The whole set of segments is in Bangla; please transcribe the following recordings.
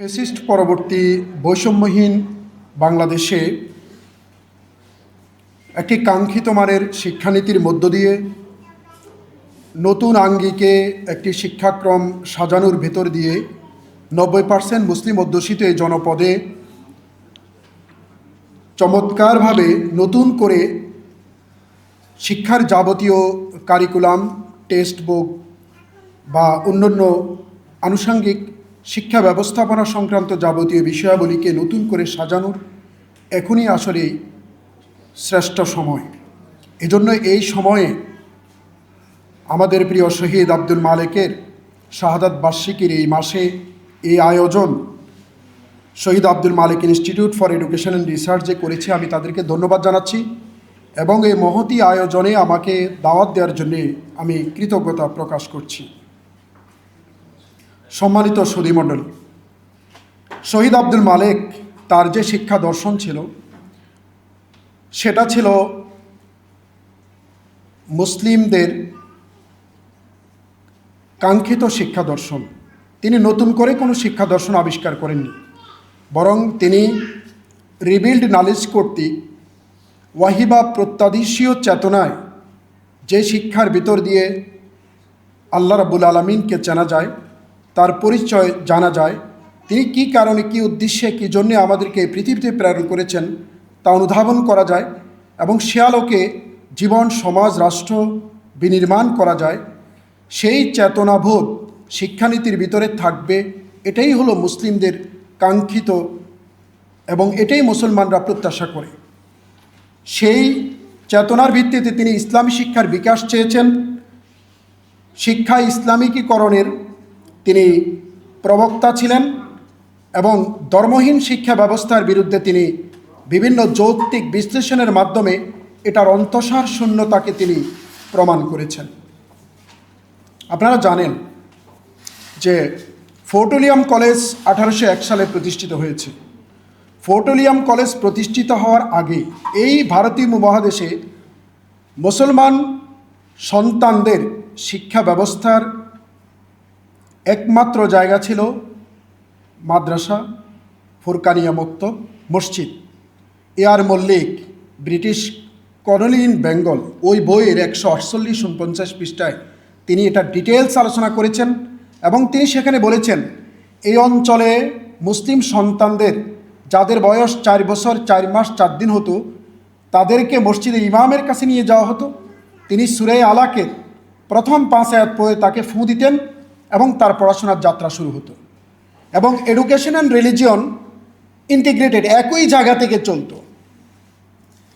ফ্যাসিস্ট পরবর্তী বৈষম্যহীন বাংলাদেশে একটি কাঙ্ক্ষিত মানের শিক্ষানীতির মধ্য দিয়ে নতুন আঙ্গিকে একটি শিক্ষাক্রম সাজানোর ভেতর দিয়ে 90% মুসলিম অধ্যুষিত এই জনপদে চমৎকারভাবে নতুন করে শিক্ষার যাবতীয় কারিকুলাম, টেক্সট বুক বা অন্যান্য আনুষঙ্গিক শিক্ষা ব্যবস্থাপনা সংক্রান্ত যাবতীয় বিষয়াবলীকে নতুন করে সাজানোর এখনই আসলে শ্রেষ্ঠ সময়। এজন্য এই সময়ে আমাদের প্রিয় শহীদ আব্দুল মালেকের শাহাদাত বার্ষিকীর এই মাসে এই আয়োজন Shaheed Abdul Malek institute for education and research যে করেছে, আমি তাদেরকে ধন্যবাদ জানাচ্ছি এবং এই মহতী আয়োজনে আমাকে দাওয়াত দেওয়ার জন্যে আমি কৃতজ্ঞতা প্রকাশ করছি। সম্মানিত সুধীমণ্ডলী, শহীদ আব্দুল মালেক তার যে শিক্ষা দর্শন ছিল সেটা ছিল মুসলিমদের কাঙ্ক্ষিত শিক্ষা দর্শন। তিনি নতুন করে কোনো শিক্ষা দর্শন আবিষ্কার করেননি, বরং তিনি রিবিল্ড নলেজ কর্তৃক ওয়াহিবা প্রত্যাদেশীয় চেতনায় যে শিক্ষার ভিতর দিয়ে আল্লাহ রাব্বুল আলামিনকে চেনা যায়, তার পরিচয় জানা যায়, তিনি কী কারণে, কী উদ্দেশ্যে, কী জন্যে আমাদেরকে এই পৃথিবীতে প্রেরণ করেছেন তা অনুধাবন করা যায় এবং সে আলোকে জীবন, সমাজ, রাষ্ট্র বিনির্মাণ করা যায়। সেই চেতনাবোধ শিক্ষানীতির ভিতরে থাকবে, এটাই হলো মুসলিমদের কাঙ্ক্ষিত এবং এটাই মুসলমানরা প্রত্যাশা করে। সেই চেতনার ভিত্তিতে তিনি ইসলামী শিক্ষার বিকাশ চেয়েছেন। শিক্ষা ইসলামিকীকরণের তিনি প্রবক্তা ছিলেন এবং ধর্মহীন শিক্ষা ব্যবস্থার বিরুদ্ধে তিনি বিভিন্ন যৌক্তিক বিশ্লেষণের মাধ্যমে এটার অন্তঃসার শূন্যতাকে তিনি প্রমাণ করেছেন। আপনারা জানেন যে ফোর্ট উইলিয়াম কলেজ 1801 সালে প্রতিষ্ঠিত হয়েছে। ফোর্ট উইলিয়াম কলেজ প্রতিষ্ঠিত হওয়ার আগে এই ভারতীয় উপমহাদেশে মুসলমান সন্তানদের শিক্ষা ব্যবস্থার একমাত্র জায়গা ছিল মাদ্রাসা, ফুরকানিয়া মুক্ত মসজিদ। AR Mallick British colony in Bengal ওই বইয়ের 148-49 পৃষ্ঠায় তিনি এটা ডিটেলস আলোচনা করেছেন এবং তিনি সেখানে বলেছেন এই অঞ্চলে মুসলিম সন্তানদের যাদের বয়স 4 বছর 4 মাস 4 দিন হতো তাদেরকে মসজিদে ইমামের কাছে নিয়ে যাওয়া হতো। তিনি সূরা আলাকের প্রথম 5 আয়াত পড়ে তাকে ফু দিতেন এবং তার পড়াশোনার যাত্রা শুরু হতো এবং এডুকেশন অ্যান্ড রিলিজিয়ন ইন্টিগ্রেটেড একই জায়গা থেকে চলতো।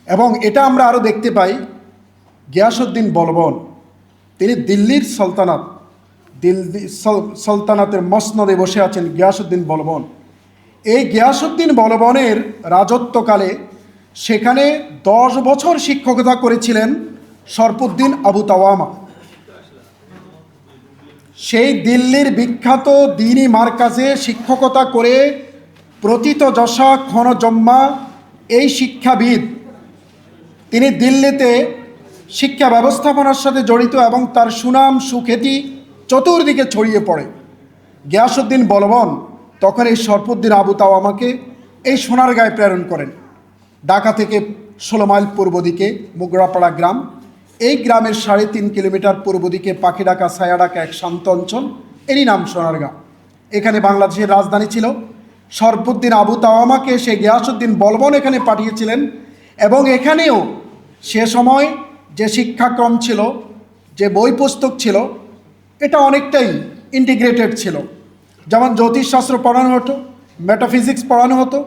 এবং এটা আমরা আরও দেখতে পাই গিয়াসউদ্দিন বলবন, তিনি দিল্লির সালতানাতের মসনদে বসে আছেন। গিয়াসউদ্দিন বলবন, এই গিয়াসউদ্দিন বলবনের রাজত্বকালে সেখানে 10 বছর শিক্ষকতা করেছিলেন শরফুদ্দিন আবু তাওয়ামা। সেই দিল্লির বিখ্যাত দ্বীনি মার্কাজে শিক্ষকতা করে প্রথিতযশা ক্ষণজম্মা এই শিক্ষাবিদ, তিনি দিল্লিতে শিক্ষা ব্যবস্থাপনার সাথে জড়িত এবং তার সুনাম সুখ্যাতি চতুর্দিকে ছড়িয়ে পড়ে। গিয়াসউদ্দিন বলবন তখন এই শরফুদ্দিন আবু তাওয়ামাকে এই সোনারগাঁয়ে প্রেরণ করেন। ঢাকা থেকে 16 মাইল পূর্ব দিকে মোগরাপাড়া গ্রাম, এই গ্রামের 3.5 কিলোমিটার পূর্ব দিকে পাখিডাকা ছায়াডাকা এক শান্ত অঞ্চল, এরই নাম সোনারগাঁ। এখানে বাংলাদেশের রাজধানী ছিল। শরফুদ্দিন আবু তাওয়ামাকে সে গিয়াসউদ্দিন বলবন এখানে পাঠিয়েছিলেন এবং এখানেও সে সময় যে শিক্ষাক্রম ছিল, যে বই পুস্তক ছিল, এটা অনেকটাই ইন্টিগ্রেটেড ছিল। যেমন জ্যোতিষশাস্ত্র পড়ানো হতো, মেটাফিজিক্স পড়ানো হতো,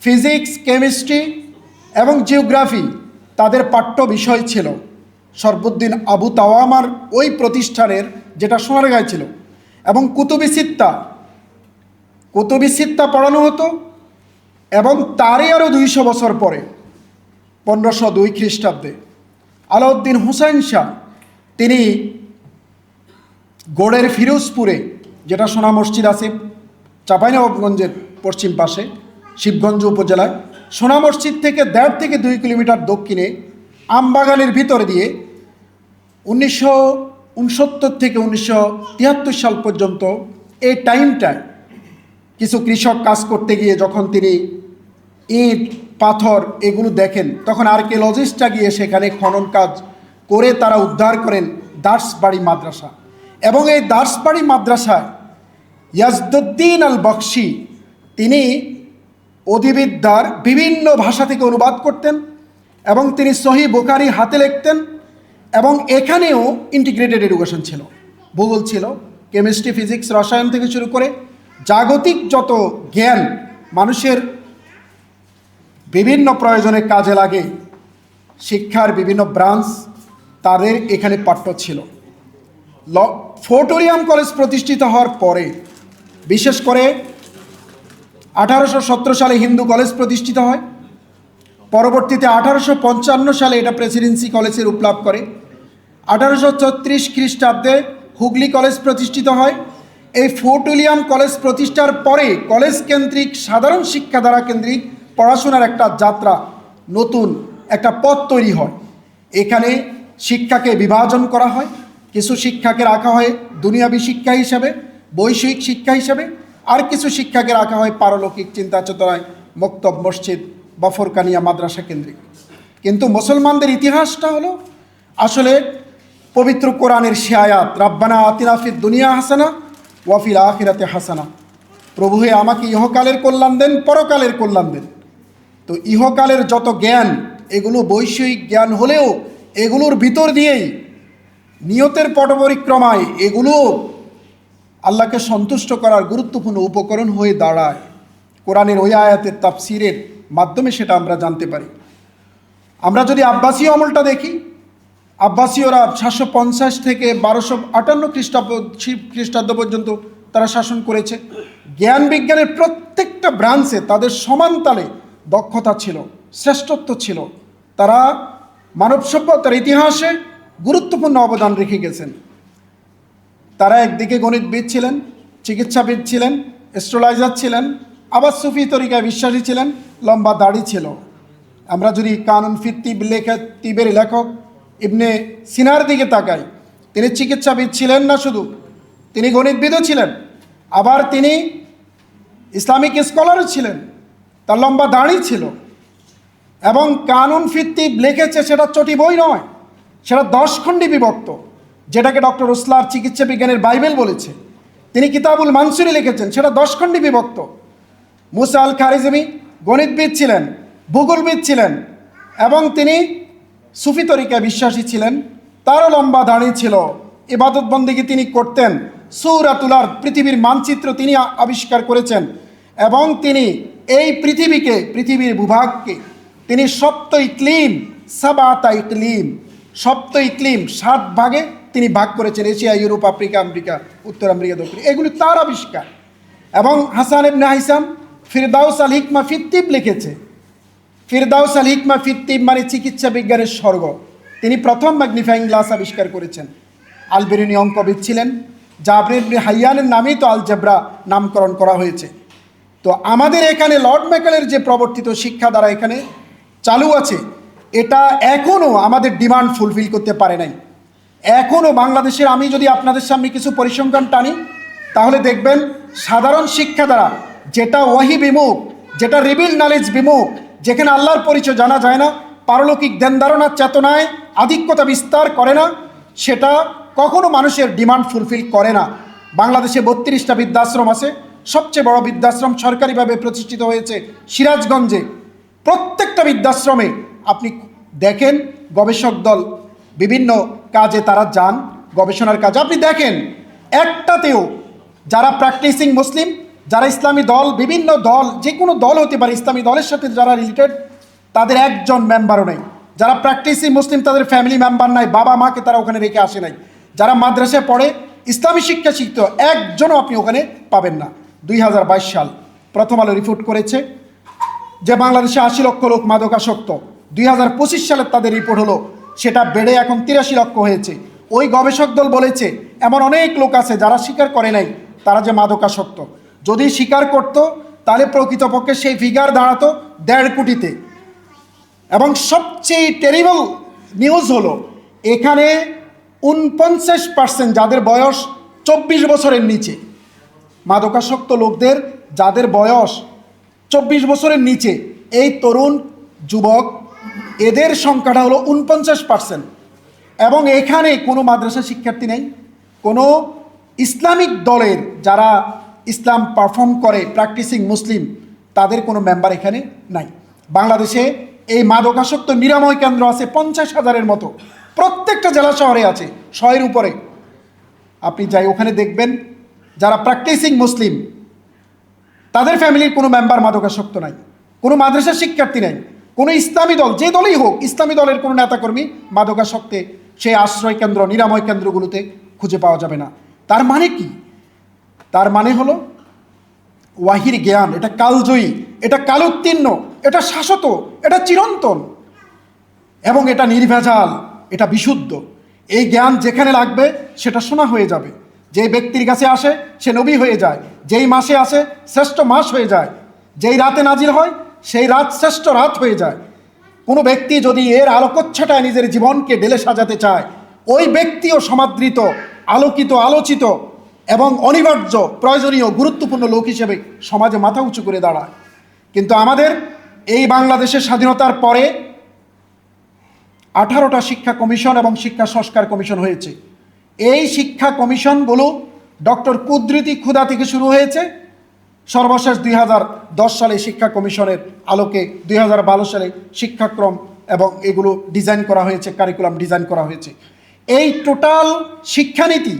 ফিজিক্স, কেমিস্ট্রি এবং জিওগ্রাফি তাদের পাঠ্য বিষয় ছিল। শরফুদ্দিন আবু তাওয়ামার ওই প্রতিষ্ঠানের, যেটা সোনারগাঁয়ে ছিল, এবং কুতুবি সিত্তা পড়ানো হতো। এবং তারই আরও 200 বছর পরে 1502 খ্রিস্টাব্দে আলাউদ্দিন হুসাইন শাহ তিনি গড়ের ফিরোজপুরে, যেটা সোনা মসজিদ আছে চাঁপাইনবাবগঞ্জের পশ্চিম পাশে শিবগঞ্জ উপজেলায়, সোনা মসজিদ থেকে 1.5 থেকে 2 কিলোমিটার দক্ষিণে আমবাগানের ভিতর দিয়ে 1969 থেকে 1973 সাল পর্যন্ত এই টাইমটায় কিছু কৃষক কাজ করতে গিয়ে যখন তিনি ইট পাথর এগুলো দেখেন, তখন আর্কিওলজিস্টরা গিয়ে সেখানে খনন কাজ করে তারা উদ্ধার করেন দার্সবাড়ি মাদ্রাসা। এবং এই দার্সবাড়ি মাদ্রাসায় ইয়াজদুদ্দিন আল বখশি তিনি অধিবিদ্যার বিভিন্ন ভাষা থেকে অনুবাদ করতেন এবং তিনি সহিহ বুখারী হাতে লিখতেন। এবং এখানেও ইন্টিগ্রেটেড এডুকেশন ছিল, ভূগোল ছিল, কেমিস্ট্রি, ফিজিক্স, রসায়ন থেকে শুরু করে জাগতিক যত জ্ঞান মানুষের বিভিন্ন প্রয়োজনে কাজে লাগে, শিক্ষার বিভিন্ন ব্রাঞ্চ তাদের এখানে পাঠ্য ছিল। ফোর্ট উইলিয়াম কলেজ প্রতিষ্ঠিত হওয়ার পরে, বিশেষ করে 1817 সালে হিন্দু কলেজ প্রতিষ্ঠিত হয়। পরবর্তীতে 1855 সালে এটা প্রেসিডেন্সি কলেজের রূপ লাভ করে। 1834 খ্রিস্টাব্দে হুগলি কলেজ প্রতিষ্ঠিত হয়। এই ফোর্ট উইলিয়াম কলেজ প্রতিষ্ঠার পরে কলেজ কেন্দ্রিক সাধারণ শিক্ষাধারা কেন্দ্রিক পড়াশোনার একটা যাত্রা, নতুন একটা পথ তৈরি হয়। এখানে শিক্ষাকে বিভাজন করা হয়, কিছু শিক্ষাকে রাখা হয় দুনিয়াবী শিক্ষা হিসাবে, বৈষয়িক শিক্ষা হিসাবে, আর কিছু শিক্ষাকে রাখা হয় পারলৌকিক চিন্তা চেতনায়, মক্তব, মসজিদ বা ফোরকানিয়া মাদ্রাসা কেন্দ্রিক। কিন্তু মুসলমানদের ইতিহাসটা হলো আসলে পবিত্র কোরআনের সে আয়াত, রাব্বানা আতিনা ফিদ দুনিয়া হাসানা ওয়া ফিল আখিরাতে হাসানা, প্রভু হে আমাকে ইহকালের কল্যাণ দেন, পরকালের কল্যাণ দেন। তো ইহকালের যত জ্ঞান এগুলো বৈষয়িক জ্ঞান হলেও এগুলোর ভিতর দিয়েই নিয়তের পটপরিক্রমায় এগুলো আল্লাহকে সন্তুষ্ট করার গুরুত্বপূর্ণ উপকরণ হয়ে দাঁড়ায়। কোরআনের ওই আয়াতের তাফসিরের মাধ্যমে সেটা আমরা জানতে পারি। আমরা যদি আব্বাসীয় আমলটা দেখি, আব্বাসীয়রা 750 থেকে 1258 খ্রিস্টাব্দ পর্যন্ত তারা শাসন করেছে। জ্ঞান বিজ্ঞানের প্রত্যেকটা ব্রাঞ্চে তাদের সমানতালে দক্ষতা ছিল, শ্রেষ্ঠত্ব ছিল। তারা মানব সভ্যতার ইতিহাসে গুরুত্বপূর্ণ অবদান রেখে গেছেন। তারা একদিকে গণিতবিদ ছিলেন, চিকিৎসাবিদ ছিলেন, অ্যাস্ট্রোলজার ছিলেন, আবার সুফি তরিকায় বিশ্বাসী ছিলেন, লম্বা দাড়ি ছিল। আমরা যদি কানুন ফি তিবের লেখক ইবনে সিনার দিকে তাকাই, তিনি চিকিৎসাবিদ ছিলেন না শুধু, তিনি গণিতবিদও ছিলেন, আবার তিনি ইসলামিক স্কলারও ছিলেন, তার লম্বা দাড়ি ছিল। এবং কানুন ফি তিব লিখেছে সেটা চটি বই নয়, সেটা 10 খণ্ডে বিভক্ত, যেটাকে ডক্টর ওসলার চিকিৎসা বিজ্ঞানের বাইবেল বলেছে। তিনি কিতাবুল মানসুরি লিখেছেন, সেটা 10 খণ্ডে বিভক্ত। মুসা আল খারিজমি গণিতবিদ ছিলেন, ভূগোলবিদ ছিলেন, এবং তিনি সুফি তরিকায় বিশ্বাসী ছিলেন, তারও লম্বা দাড়ি ছিল। ইবাদত বন্দেগী তিনি করতেন। সূরাতুল আরদ পৃথিবীর মানচিত্র তিনি আবিষ্কার করেছেন, এবং তিনি এই পৃথিবীর ভূভাগকে তিনি সপ্ত ইকলিম 7 ভাগে তিনি ভাগ করেছেন। এশিয়া, ইউরোপ, আফ্রিকা, আমেরিকা, উত্তর আমেরিকা, দক্ষিণ, এগুলি তার আবিষ্কার। এবং হাসান ইবনে হাইসাম ফিরদাউস আল হিকমা ফি তিব লিখেছে। ফিরদাউস আল হিকমা ফি তিব মানে চিকিৎসা বিজ্ঞানের স্বর্গ। তিনি প্রথম ম্যাগনিফাইং গ্লাস আবিষ্কার করেছেন। আল বেরুনি অঙ্কবিদ ছিলেন, জাবর ইবনে হাইয়ানের নামেই তো আলজেব্রা নামকরণ করা হয়েছে। তো আমাদের এখানে লর্ড ম্যাকালের যে প্রবর্তিত শিক্ষা দ্বারা এখানে চালু আছে, এটা এখনও আমাদের ডিমান্ড ফুলফিল করতে পারে নাই। এখনও বাংলাদেশের, আমি যদি আপনাদের সামনে কিছু পরিসংখ্যান টানি, তাহলে দেখবেন সাধারণ শিক্ষা দ্বারা যেটা ওয়াহি বিমুখ, যেটা রিভিল নলেজ বিমুখ, যেখানে আল্লাহর পরিচয় জানা যায় না, পারলৌকিক ধ্যান ধারণার চেতনায় আধিক্যতা বিস্তার করে না, সেটা কখনো মানুষের ডিমান্ড ফুলফিল করে না। বাংলাদেশে 32টা বৃদ্ধাশ্রম আছে। সবচেয়ে বড় বৃদ্ধাশ্রম সরকারিভাবে প্রতিষ্ঠিত হয়েছে সিরাজগঞ্জে। প্রত্যেকটা বৃদ্ধাশ্রমে আপনি দেখেন গবেষক দল বিভিন্ন কাজে তারা যান, গবেষণার কাজে। আপনি দেখেন একটাতেও যারা প্র্যাকটিসিং মুসলিম, যারা ইসলামী দল, বিভিন্ন দল, যে কোনো দল হতে পারে, ইসলামী দলের সাথে যারা রিলেটেড, তাদের একজন মেম্বারও নেই। যারা প্র্যাকটিসিং মুসলিম তাদের ফ্যামিলি মেম্বার নাই, বাবা মাকে তারা ওখানে রেখে আসে নাই। যারা মাদ্রাসায় পড়ে, ইসলামী শিক্ষা শিখত, একজনও আপনি ওখানে পাবেন না। 2022 সাল প্রথম আলো রিপোর্ট করেছে যে বাংলাদেশে 80 লক্ষ লোক মাদকাসক্ত। 2025 সালে তাদের রিপোর্ট হলো সেটা বেড়ে এখন 83 লক্ষ হয়েছে। ওই গবেষক দল বলেছে এমন অনেক লোক আছে যারা স্বীকার করে নাই তারা যে মাদকাসক্ত। যদি স্বীকার করত তাহলে প্রকৃতপক্ষে সেই ফিগার দাঁড়াতো 1.5 কোটিতে। এবং সবচেয়ে টেরিবল নিউজ হলো এখানে 49% যাদের বয়স 24 বছরের নিচে, মাদকাসক্ত লোকদের যাদের বয়স 24 বছরের নিচে, এই তরুণ যুবক, এদের সংখ্যাটা হলো 49%। এবং এখানে কোনো মাদ্রাসা শিক্ষার্থী নেই, কোনো ইসলামিক দলের যারা ইসলাম পারফর্ম করে, প্র্যাকটিসিং মুসলিম, তাদের কোনো মেম্বার এখানে নাই। বাংলাদেশে এই মাদকাসক্ত নিরাময় কেন্দ্র আছে 50,000-এর মতো, প্রত্যেকটা জেলা শহরে আছে, 100-এর উপরে। আপনি যাই ওখানে দেখবেন যারা প্র্যাকটিসিং মুসলিম, তাদের ফ্যামিলির কোনো মেম্বার মাদকাসক্ত নাই, কোনো মাদ্রাসা শিক্ষার্থী নাই, কোনো ইসলামী দল, যে দলই হোক, ইসলামী দলের কোনো নেতাকর্মী মাদকাসক্তে সেই আশ্রয় কেন্দ্র, নিরাময় কেন্দ্রগুলোতে খুঁজে পাওয়া যাবে না। তার মানে কি? তার মানে হলো ওয়াহির জ্ঞান, এটা কালজয়ী, এটা কালোত্তীর্ণ, এটা শাশ্বত, এটা চিরন্তন এবং এটা নির্ভেজাল, এটা বিশুদ্ধ। এই জ্ঞান যেখানে লাগবে সেটা শোনা হয়ে যাবে। যে ব্যক্তির কাছে আসে সে নবী হয়ে যায়, যেই মাসে আসে শ্রেষ্ঠ মাস হয়ে যায়, যেই রাতে নাজিল হয় সেই রাত শ্রেষ্ঠ রাত হয়ে যায়। কোনো ব্যক্তি যদি এর আলোকচ্ছটায় নিজের জীবনকে ঢেলে সাজাতে চায়, ওই ব্যক্তিও সমাদৃত, আলোকিত, আলোচিত এবং অনিবার্য, প্রয়োজনীয়, গুরুত্বপূর্ণ লোক হিসেবে সমাজে মাথা উঁচু করে দাঁড়ায়। কিন্তু আমাদের এই বাংলাদেশের স্বাধীনতার পরে 18টা শিক্ষা কমিশন এবং শিক্ষা সংস্কার কমিশন হয়েছে। এই শিক্ষা কমিশনগুলো ডক্টর কুদরতি ক্ষুধা থেকে শুরু হয়েছে, সর্বশেষ 2010 সালে শিক্ষা কমিশনের আলোকে 2012 সালে শিক্ষাক্রম এবং এগুলো ডিজাইন করা হয়েছে, কারিকুলাম ডিজাইন করা হয়েছে। এই টোটাল শিক্ষানীতি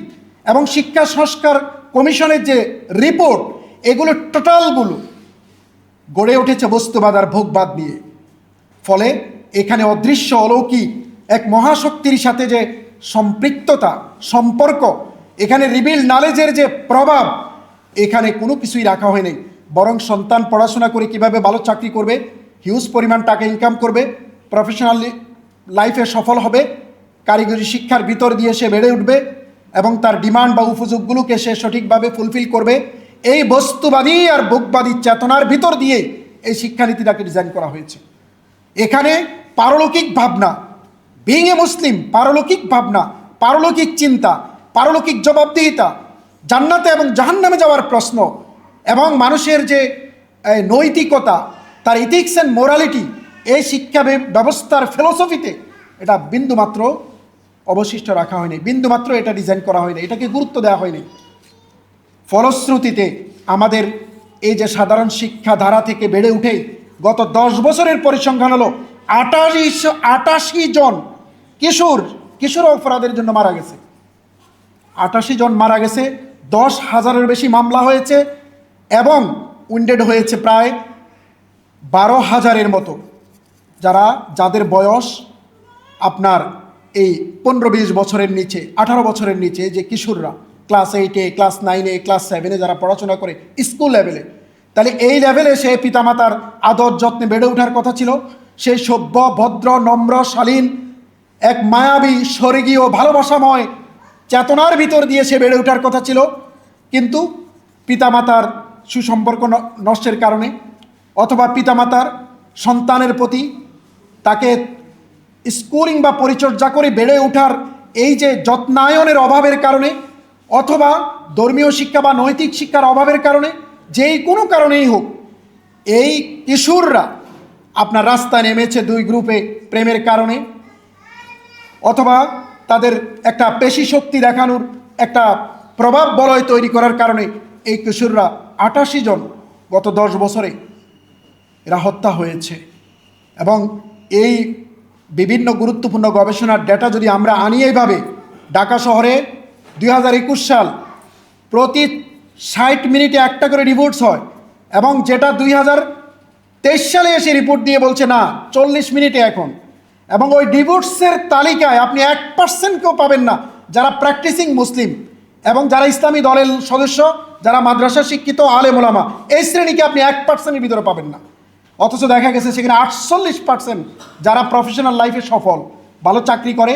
এবং শিক্ষা সংস্কার কমিশনের যে রিপোর্ট, এগুলো টোটালগুলো গড়ে উঠেছে বস্তুবাদ আর ভোগবাদ নিয়ে। ফলে এখানে অদৃশ্য অলৌকিক এক মহাশক্তির সাথে যে সম্পৃক্ততা, সম্পর্ক, এখানে রিবিল নলেজের যে প্রভাব, এখানে কোনো কিছুই রাখা হয়নি। বরং সন্তান পড়াশোনা করে কিভাবে ভালো চাকরি করবে, হিউজ পরিমাণ টাকা ইনকাম করবে, প্রফেশনাল লাইফে সফল হবে, কারিগরি শিক্ষার ভিতর দিয়ে সে বেড়ে উঠবে এবং তার ডিমান্ড বা উপযোগগুলোকে সে সঠিকভাবে ফুলফিল করবে, এই বস্তুবাদী আর ভোগবাদী চেতনার ভিতর দিয়ে এই শিক্ষানীতিটাকে ডিজাইন করা হয়েছে। এখানে পারলৌকিক ভাবনা, বিং এ মুসলিম, পারলৌকিক ভাবনা, পারলৌকিক চিন্তা, পারলৌকিক জবাবদিহিতা, জান্নাতে এবং জাহান্নামে যাওয়ার প্রশ্ন এবং মানুষের যে নৈতিকতা, তার ইথিক্স অ্যান্ড মোরালিটি, এই শিক্ষা ব্যবস্থার ফিলোসফিতে এটা বিন্দুমাত্র অবশিষ্ট রাখা হয়নি, বিন্দুমাত্র এটা ডিজাইন করা হয়নি, এটাকে গুরুত্ব দেওয়া হয়নি। ফলশ্রুতিতে আমাদের এই যে সাধারণ শিক্ষা ধারা থেকে বেড়ে উঠে গত 10 বছরের পরিসংখ্যান হলো 88 জন কিশোর অপরাধের জন্য মারা গেছে। 88 জন মারা গেছে, 10,000-এর বেশি মামলা হয়েছে এবং উইন্ডেড হয়েছে প্রায় 12,000-এর মতো, যাদের বয়স আপনার এই 15-20 বছরের নিচে, 18 বছরের নিচে, যে কিশোররা ক্লাস 8-এ, ক্লাস 9-এ, ক্লাস 7-এ যারা পড়াশোনা করে স্কুল লেভেলে। তাহলে এই লেভেলে সে পিতামাতার আদর যত্নে বেড়ে ওঠার কথা ছিল। সেই সভ্য, ভদ্র, নম্র, শালীন, এক মায়াবী, স্বর্গীয়, ভালোবাসাময় চেতনার ভিতর দিয়ে সে বেড়ে ওঠার কথা ছিল। কিন্তু পিতামাতার সুসম্পর্ক নষ্টের কারণে, অথবা পিতামাতার সন্তানের প্রতি তাকে স্কুলিং বা পরিচর্যা করে বেড়ে ওঠার এই যে যত্নায়নের অভাবের কারণে, অথবা ধর্মীয় শিক্ষা বা নৈতিক শিক্ষার অভাবের কারণে, যেই কোনো কারণেই হোক, এই কিশোররা আপনার রাস্তায় নেমেছে 2 গ্রুপে প্রেমের কারণে, অথবা তাদের একটা পেশি শক্তি দেখানোর একটা প্রভাব বলয় তৈরি করার কারণে এই কিশোররা 88 জন গত 10 বছরে এরা হত্যা হয়েছে। এবং এই বিভিন্ন গুরুত্বপূর্ণ গবেষণার ডেটা যদি আমরা আনি, এইভাবে ঢাকা শহরে 2021 সাল প্রতি 60 মিনিটে একটা করে ডিভোর্স হয়, এবং যেটা 2023 সালে এসে রিপোর্ট দিয়ে বলছে না 40 মিনিটে এখন। এবং ওই ডিভোর্সের তালিকায় আপনি 1%কেও পাবেন না যারা প্র্যাকটিসিং মুসলিম এবং যারা ইসলামী দলের সদস্য, যারা মাদ্রাসা শিক্ষিত আলেম ওলামা, এই শ্রেণীকে আপনি 1%-এর ভিতরে পাবেন না। অথচ দেখা গেছে সেখানে 48% যারা প্রফেশনাল লাইফে সফল, ভালো চাকরি করে,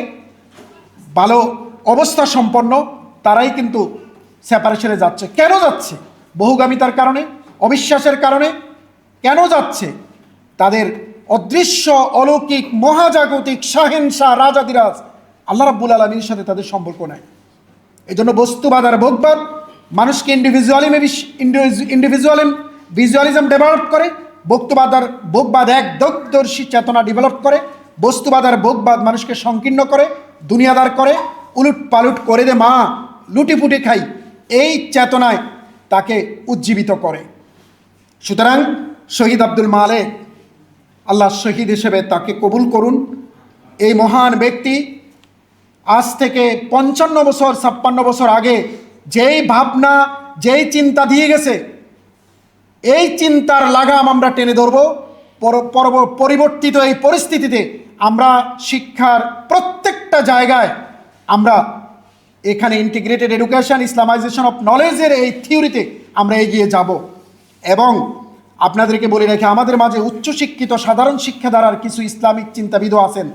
ভালো অবস্থা সম্পন্ন, তারাই কিন্তু সেপারেশনে যাচ্ছে। কেন যাচ্ছে? বহুগামিতার কারণে, অবিশ্বাসের কারণে। কেন যাচ্ছে? তাদের অদৃশ্য, অলৌকিক, মহাজাগতিক শাহেনশাহ, রাজাদিরাজ আল্লাহ রাব্বুল আলামিনের সাথে তাদের সম্পর্ক নাই। এই জন্য বস্তুবাদ আর ভোগবাদ মানুষকে ভিজুয়ালিজম ডেভেলপ করে, ভোগবাদ একদর্শী চেতনা ডেভেলপ করে, বস্তুবাদ আর ভোগবাদ মানুষকে সংকীর্ণ করে, দুনিয়াদার করে, উলুট পালুট করে দে মা, লুটিপুটি খাই, এই চেতনায় তাকে উজ্জীবিত করে। সুতরাং শহীদ আব্দুল মালেক, আল্লাহ শহীদ হিসেবে তাকে কবুল করুন। এই মহান ব্যক্তি আজ থেকে 55 বছর 56 বছর আগে যেই ভাবনা, যেই চিন্তা দিয়ে গেছে, এই চিন্তার লাগাম আমরা টেনে ধরব। পরিবর্তিত এই পরিস্থিতিতে আমরা শিক্ষার প্রত্যেকটা জায়গায় আমরা এখানে ইন্টিগ্রেটেড এডুকেশন, ইসলামাইজেশন অফ নলেজের এই থিওরিতে আমরা এগিয়ে যাব। এবং আপনাদেরকে বলে রাখি, আমাদের মাঝে উচ্চশিক্ষিত সাধারণ শিক্ষাধারার কিছু ইসলামিক চিন্তাবিদও আছেন,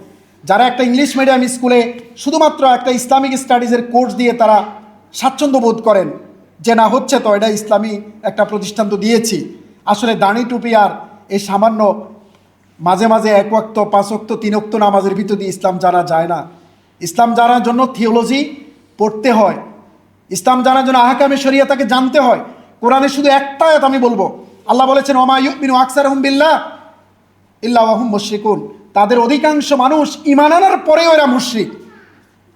যারা একটা ইংলিশ মিডিয়াম স্কুলে শুধুমাত্র একটা ইসলামিক স্টাডিজের কোর্স দিয়ে তারা স্বাচ্ছন্দ্য বোধ করেন যে না হচ্ছে তো, এটা ইসলামী একটা প্রতিষ্ঠান তো দিয়েছি। আসলে দাড়ি টুপি আর এই সামান্য মাঝে মাঝে 1 ওয়াক্ত 5 ওয়াক্ত 3 ওয়াক্ত নামাজের ভিতর দিয়ে ইসলাম জানা যায় না। ইসলাম জানার জন্য থিওলজি পড়তে হয়, ইসলাম জানার জন্য আহকামে শরিয়া তাকে জানতে হয়। কোরআনে শুধু একটা আয়াত আমি বলবো, আল্লাহ বলেছেন ওমা ইউমিনু আকসারুহুম বিল্লাহ ইল্লা ওয়া হুম মুশরিকুন, তাদের অধিকাংশ মানুষ ঈমান আনার পরেও এরা মুশরিক।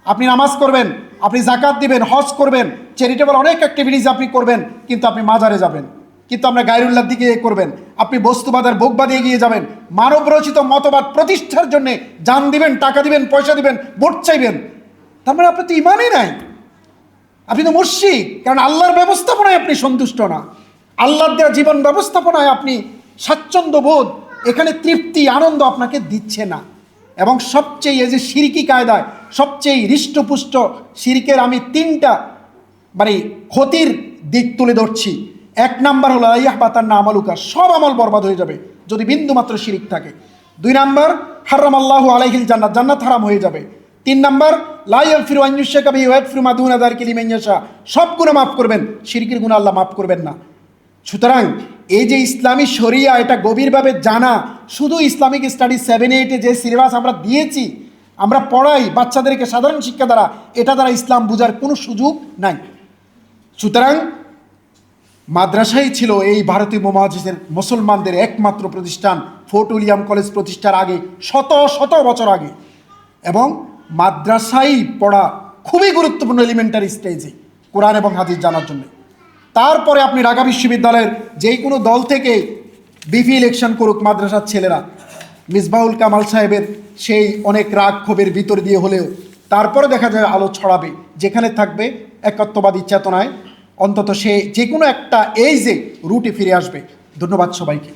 আপনি নামাজ করবেন, আপনি জাকাত দিবেন, হজ করবেন, চ্যারিটেবল অনেক অ্যাক্টিভিটিস আপনি করবেন, কিন্তু আপনি মাজারে যাবেন, কিন্তু আপনার গায়রুল্লাহর দিকে করবেন, আপনি বস্তুবাদ আর ভোগবাদে এগিয়ে যাবেন, মানব রচিত মতবাদ প্রতিষ্ঠার জন্য জান দিবেন, টাকা দিবেন, পয়সা দিবেন, ভোট চাইবেন, তার মানে আপনার তো ঈমানই নাই, আপনি তো মুশরিক। কারণ আল্লাহর ব্যবস্থাপনায় আপনি সন্তুষ্ট না, আল্লাহর দেওয়া জীবন ব্যবস্থাপনায় আপনি স্বাচ্ছন্দ্য বোধ, এখানে তৃপ্তি আনন্দ আপনাকে দিচ্ছে না। এবং সবচেয়ে এই যে শিরকি কায়দায় সবচেয়ে হৃষ্টপুষ্ট শিরকের আমি 3টা মানে ক্ষতির দিক তুলে ধরছি। 1 নাম্বার হলো ইয়াহবাতান্না আমালুকা, সব আমল বরবাদ হয়ে যাবে যদি বিন্দুমাত্র শিরিক থাকে। 2 নাম্বার হারামাল্লাহু আলাইহিল জান্নাত, জান্নাত হারাম হয়ে যাবে। 3 নাম্বার লা ইয়াগফিরু আন ইউশরাকা বিহি ওয়া ইয়াগফিরু মা দুনা যালিকা লিমান ইয়াশা, সব গুনাহ মাফ করবেন, শিরকের গুনাহ আল্লাহ মাফ করবেন না। সুতরাং এই যে ইসলামী শরিয়া, এটা গভীরভাবে জানা, শুধু ইসলামিক স্টাডি 7-8 যে সিলেবাস আমরা দিয়েছি, আমরা পড়াই বাচ্চাদেরকে সাধারণ শিক্ষা দ্বারা, এটা দ্বারা ইসলাম বোঝার কোনো সুযোগ নাই। সুতরাং মাদ্রাসাই ছিল এই ভারতীয় উপমহাদেশের মুসলমানদের একমাত্র প্রতিষ্ঠান, ফোর্ট উইলিয়াম কলেজ প্রতিষ্ঠার আগে, শত শত বছর আগে। এবং মাদ্রাসাই পড়া খুবই গুরুত্বপূর্ণ এলিমেন্টারি স্টেজে কোরআন এবং হাদিস জানার জন্য। তারপরে আপনি ঢাকা বিশ্ববিদ্যালয়ের যেই কোনো দল থেকে বিপি ইলেকশন করুক মাদ্রাসার ছেলেরা, মিসবাহুল কামাল সাহেবের সেই অনেক রাগ ক্ষোভের ভিতর দিয়ে হলেও তারপরে দেখা যায় আলো ছড়াবে, যেখানে থাকবে একত্ববাদী চেতনায়, অন্তত সে যে কোনো একটা এইজে রুটে ফিরে আসবে। ধন্যবাদ সবাইকে।